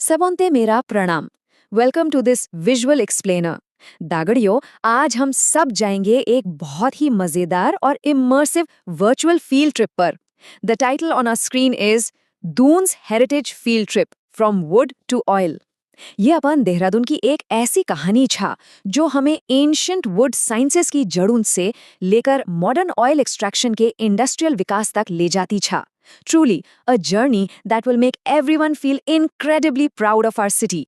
सबोंते मेरा प्रणाम। Welcome to this visual explainer. दागड़ियों, आज हम सब जाएंगे एक बहुत ही मजेदार और इमर्सिव वर्चुअल फील्ड ट्रिप पर। The title on our screen is Doon's heritage field trip from wood to oil. ये अपन देहरादून की एक ऐसी कहानी छा जो हमें एंशियंट वुड साइंसेस की जड़ों से लेकर मॉडर्न ऑयल एक्सट्रैक्शन के इंडस्ट्रियल विकास तक ले जाती छा। Truly, a journey that will make everyone feel incredibly proud of our city.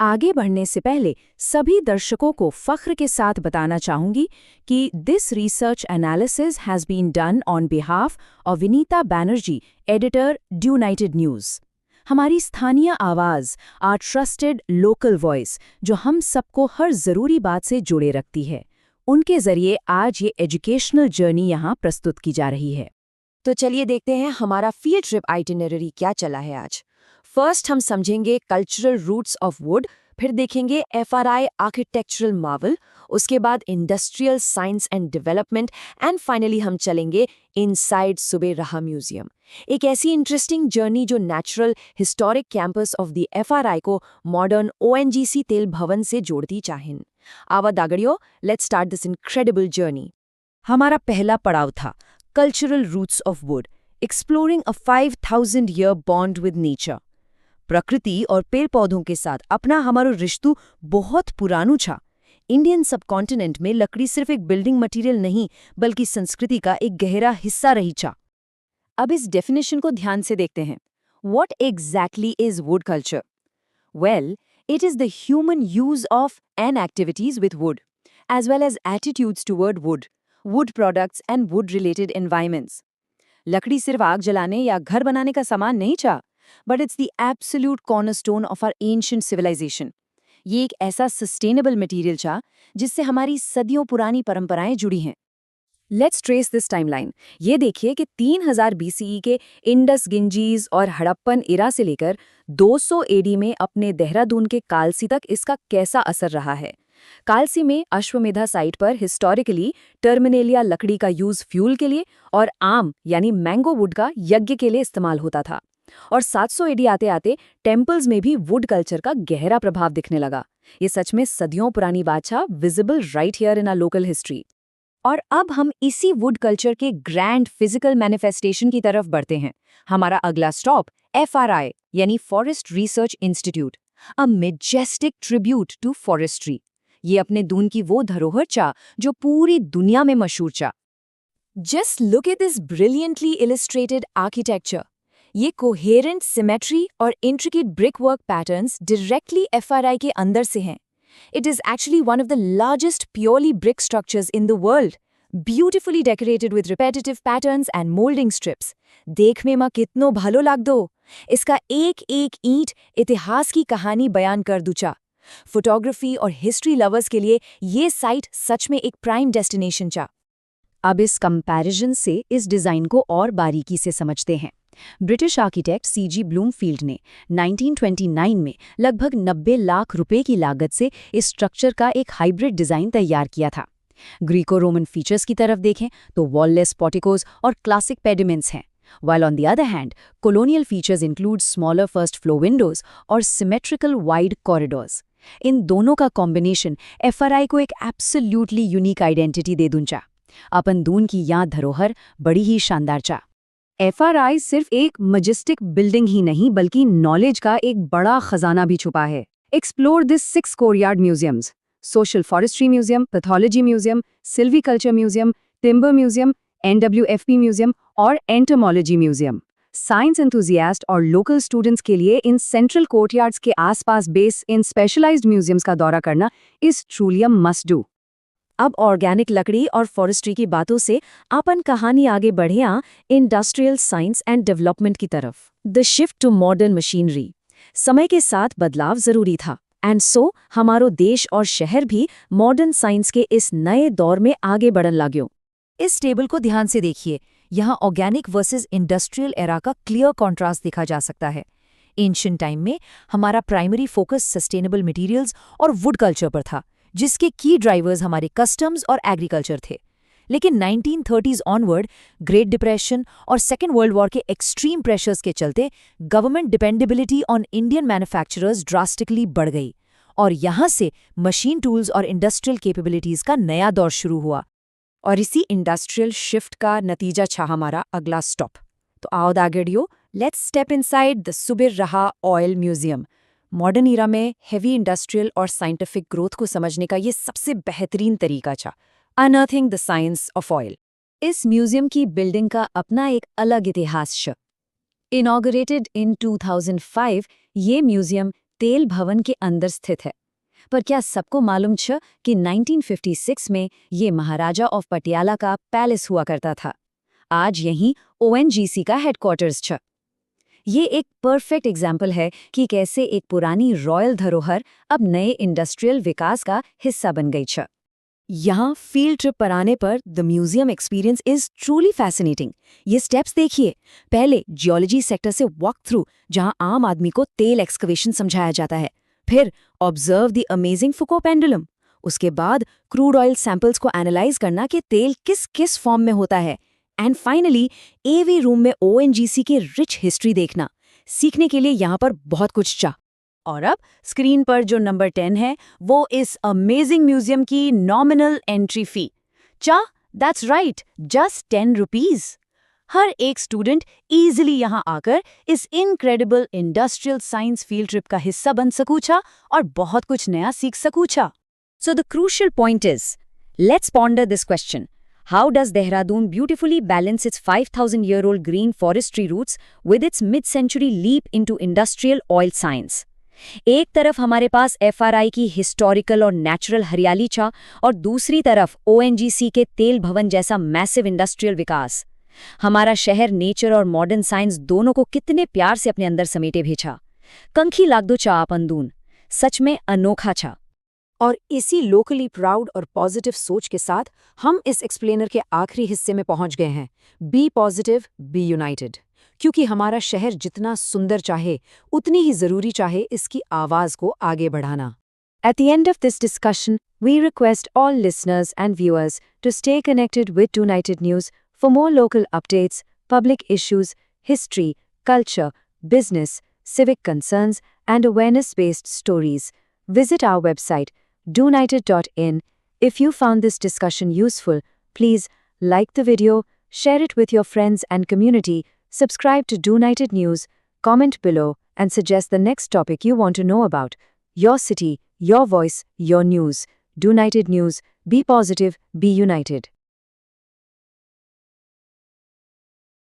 आगे बढ़ने से पहले सभी दर्शकों को फख्र के साथ बताना चाहूंगी कि this research analysis has been done on behalf of Vinita Banerjee, editor, United News. हमारी स्थानीय आवाज़, आर ट्रस्टेड लोकल वॉइस, जो हम सबको हर ज़रूरी बात से जुड़े रखती है, उनके ज़रिए आज ये एजुकेशनल जर्नी यहाँ प्रस्तुत की जा रही है। तो चलिए देखते हैं हमारा फील्ड ट्रिप आइटिनरी क्या चला है आज। फर्स्ट हम समझेंगे कल्चरल रूट्स ऑफ वुड, फिर देखेंगे एफआरआई आर्किटेक्चरल मार्वल, उसके बाद industrial science and development, and finally हम चलेंगे इनसाइड सुबे रहा म्यूजियम। एक ऐसी इंटरेस्टिंग जर्नी जो natural historic campus of the FRI को मॉडर्न ओएनजीसी तेल भवन से जोड़ती चाहिए। आवा दागड़ियों, let's start this incredible journey. हमारा पहला पड़ाव था Cultural Roots of Wood, exploring a 5000-year bond with nature. प्रकृति और पेड़ पौधों के साथ अपना हमारो रिश्तू बहुत पुरानू छा। इंडियन सबकॉन्टिनेंट में लकड़ी सिर्फ एक बिल्डिंग मटेरियल नहीं बल्कि संस्कृति का एक गहरा हिस्सा रही छा। अब इस डेफिनेशन को ध्यान से देखते हैं। What exactly is wood culture? Well, it is the human use of and activities with wood, as well as attitudes toward wood products and wood-related environments. लकड़ी सिर्फ आग जलाने या घर बनाने का सामान नहीं था, but it's the absolute cornerstone of our ancient civilization. ये एक ऐसा sustainable material था जिससे हमारी सदियों पुरानी परंपराएं जुड़ी हैं। Let's trace this timeline. ये देखिए कि 3000 BCE के इंडस गिंजीज और हड़प्पन इरा से लेकर 200 AD में अपने देहरादून के कालसी तक इसका कैसा असर रहा है। कालसी में अश्वमेधा साइट पर हिस्टोरिकली टर्मिनेलिया लकड़ी का यूज फ्यूल के लिए और आम यानी मैंगो वुड का यज्ञ के लिए इस्तेमाल होता था। और 700 AD आते आते टेम्पल्स में भी वुड कल्चर का गहरा प्रभाव दिखने लगा। ये सच में सदियों पुरानी बात छा, visible right here in our local history. और अब हम इसी वुड कल्चर के ग्रैंड फिजिकल मैनिफेस्टेशन की तरफ बढ़ते हैं। हमारा अगला स्टॉप एफआरआई यानी Forest Research Institute, a majestic tribute to forestry. ये अपने दून की वो धरोहर चा जो पूरी दुनिया में मशहूर चा। Just look at this brilliantly illustrated architecture. ये कोहेरेंट सिमेट्री और intricate brick work patterns directly FRI के अंदर से हैं। It is actually one of the largest purely brick structures in the world, beautifully decorated with repetitive patterns and moulding strips. देख में माँ कितनो भालो लाग दो। इसका एक एक ईंट इतिहास की कहानी बयान कर दूचा। फोटोग्राफी और हिस्ट्री लवर्स के लिए ये साइट सच में एक प्राइम डेस्टिनेशन चा। अब इस कंपैरिजन से इस डिज़ाइन को और बारीकी से समझते हैं। ब्रिटिश आर्किटेक्ट सीजी ब्लूमफील्ड ने 1929 में लगभग 90 लाख रुपए की लागत से इस स्ट्रक्चर का एक हाइब्रिड डिज़ाइन तैयार किया था। ग्रीको रोमन फीचर्स की तरफ देखें तो वॉललेस पोर्टिकोज और क्लासिक पेडिमेंट्स हैं, while on the other hand, colonial features include smaller first floor windows और symmetrical wide corridors. इन दोनों का कॉम्बिनेशन एफआरआई को एक एब्सोल्यूटली यूनिक आइडेंटिटी दे दूंचा। अपन दून की याद धरोहर बड़ी ही शानदार चा। एफआरआई सिर्फ एक मजेस्टिक बिल्डिंग ही नहीं बल्कि नॉलेज का एक बड़ा खजाना भी छुपा है। Explore this 6 courtyard museums: social forestry museum, pathology museum, silviculture museum, timber museum, NWFP museum और एंटोमोलॉजी म्यूजियम। साइंस एंथुजियास्ट और लोकल स्टूडेंट्स के लिए इन सेंट्रल कोर्टयार्ड्स के आसपास बेस इन स्पेशलाइज्ड म्यूजियम्स का दौरा करना is truly a must do. अब ऑर्गेनिक लकड़ी और फॉरेस्ट्री की बातों से अपन कहानी आगे बढ़े इंडस्ट्रियल साइंस एंड डेवलपमेंट की तरफ। The shift to modern machinery. समय के साथ बदलाव जरूरी था, एंड सो हमारो देश और शहर भी मॉडर्न साइंस के इस नए दौर में आगे बढ़न लाग्यो। इस टेबल को ध्यान से देखिए, यहाँ ऑर्गेनिक वर्सेस इंडस्ट्रियल एरा का क्लियर कॉन्ट्रास्ट देखा जा सकता है। एंशिएंट टाइम में हमारा प्राइमरी फोकस सस्टेनेबल मटेरियल्स और वुड कल्चर पर था, जिसके की ड्राइवर्स हमारे कस्टम्स और एग्रीकल्चर थे। लेकिन 1930s ऑनवर्ड ग्रेट डिप्रेशन और सेकेंड वर्ल्ड वॉर के एक्सट्रीम प्रेशर्स के चलते government dependability on Indian manufacturers drastically बढ़ गई और यहाँ से मशीन टूल्स और इंडस्ट्रियल कैपेबिलिटीज का नया दौर शुरू हुआ। और इसी इंडस्ट्रियल शिफ्ट का नतीजा था हमारा अगला स्टॉप। तो आओ दागड़ियो, let's step inside the Subir रहा ऑयल म्यूजियम। मॉडर्न ईरा में हेवी इंडस्ट्रियल और साइंटिफिक ग्रोथ को समझने का ये सबसे बेहतरीन तरीका था, अनअर्थिंग द साइंस ऑफ ऑयल। इस म्यूजियम की बिल्डिंग का अपना एक अलग इतिहास छ। इनॉग्रेटेड इन 2005, ये म्यूजियम तेल भवन के अंदर स्थित है। पर क्या सबको मालूम छ कि 1956 में ये महाराजा ऑफ पटियाला का पैलेस हुआ करता था। आज यहीं ONGC का हेडक्वार्टर्स छ। ये एक परफेक्ट एग्जाम्पल है कि कैसे एक पुरानी रॉयल धरोहर अब नए इंडस्ट्रियल विकास का हिस्सा बन गई छ। यहाँ फील्ड ट्रिप पर आने पर the museum experience is truly fascinating. ये स्टेप्स देखिए। पहले जियोलॉजी सेक्टर से वॉक थ्रू, जहाँ आम आदमी को तेल एक्सकवेशन समझाया जाता है। फिर ऑब्जर्व द अमेजिंग फुको पेंडुलम। उसके बाद क्रूड ऑयल सैंपल्स को एनालाइज करना कि तेल किस किस फॉर्म में होता है। एंड फाइनली AV रूम में ONGC की रिच हिस्ट्री देखना। सीखने के लिए यहाँ पर बहुत कुछ चाह। और अब स्क्रीन पर जो नंबर 10 है वो इस अमेजिंग म्यूजियम की nominal entry fee. That's right, just 10 rupees. हर एक स्टूडेंट इजीली यहाँ आकर इस incredible industrial science field trip का हिस्सा बन सकूछा और बहुत कुछ नया सीख सकूछा। So the crucial point is, let's ponder this question. How does Dehradun beautifully balance its 5,000-year-old green forestry roots with its mid-century leap into industrial oil science? एक तरफ हमारे पास FRI की हिस्टोरिकल और नेचुरल हरियाली छा और दूसरी तरफ ONGC के तेल भवन जैसा मैसिव इंडस्ट्रियल विकास। हमारा शहर नेचर और मॉडर्न साइंस दोनों को कितने प्यार से अपने अंदर समेटे भेजा। कंखी लाग दो चा आपंदून, सच में अनोखा छा। और इसी लोकली प्राउड और पॉजिटिव सोच के साथ हम इस एक्सप्लेनर के आखिरी हिस्से में पहुंच गए हैं। Be positive, be united. क्योंकि हमारा शहर जितना सुंदर चाहे, उतनी ही जरूरी चाहे इसकी आवाज को आगे बढ़ाना। At the end of this discussion, we request all listeners and viewers to stay connected with United News for more local updates, public issues, history, culture, business, civic concerns, and awareness-based stories. Visit our website, dounited.in. If you found this discussion useful, please like the video, share it with your friends and community, subscribe to Dounited News, comment below, and suggest the next topic you want to know about. Your city, your voice, your news. Dounited News. Be positive, be united.